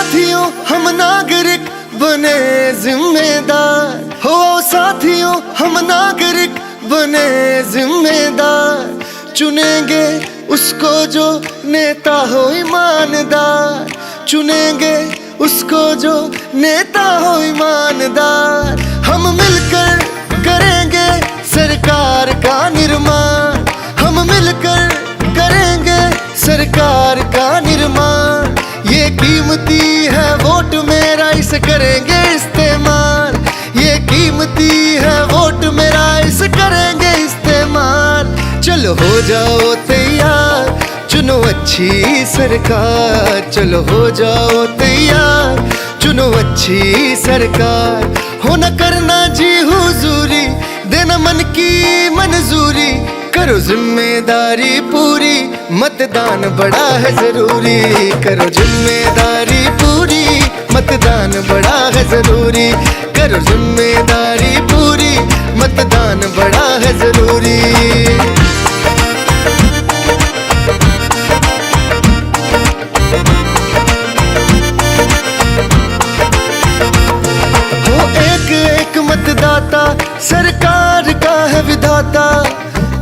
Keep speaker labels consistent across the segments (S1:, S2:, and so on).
S1: साथियों हम नागरिक बने जिम्मेदार, हो साथियों हम नागरिक बने जिम्मेदार। चुनेंगे उसको जो नेता हो ईमानदार, चुनेंगे उसको जो नेता हो ईमानदार। हम मिलकर करेंगे सरकार का निर्माण, हम मिलकर करेंगे सरकार का निर्माण। ये कीमती है वोट मेरा, इसे करेंगे इस्तेमाल। ये कीमती है वोट मेरा, इसे करेंगे इस्तेमाल। चलो हो जाओ तैयार, चुनो अच्छी सरकार। चलो हो जाओ तैयार, चुनो अच्छी सरकार। हो न करना जी हुजूरी, देना मन की मंजूरी। करो जिम्मेदारी पूरी, मतदान बड़ा है जरूरी। करो जिम्मेदारी पूरी, मतदान बड़ा है जरूरी। करो जिम्मेदारी पूरी, मतदान बड़ा है जरूरी। मतदाता सरकार का है विधाता,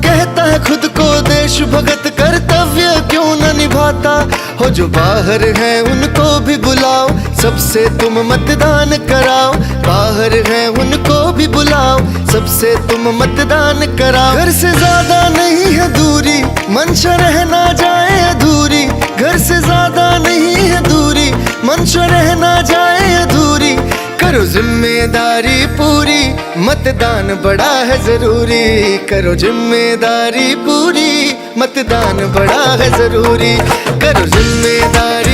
S1: कहता है खुद को देश भगत, कर्तव्य क्यों न निभाता। हो जो बाहर है उनको भी बुलाओ, सबसे तुम मतदान कराओ। बाहर है उनको भी बुलाओ, सबसे तुम मतदान कराओ। घर से ज्यादा नहीं है दूरी, मंशा रह ना जाए अधूरी। घर से ज्यादा नहीं है दूरी, मंशा रह ना जाए अधूरी। करो जिम्मेदारी पूरी, मतदान बड़ा है जरूरी। करो जिम्मेदारी पूरी, मतदान बड़ा है जरूरी। करो जिम्मेदारी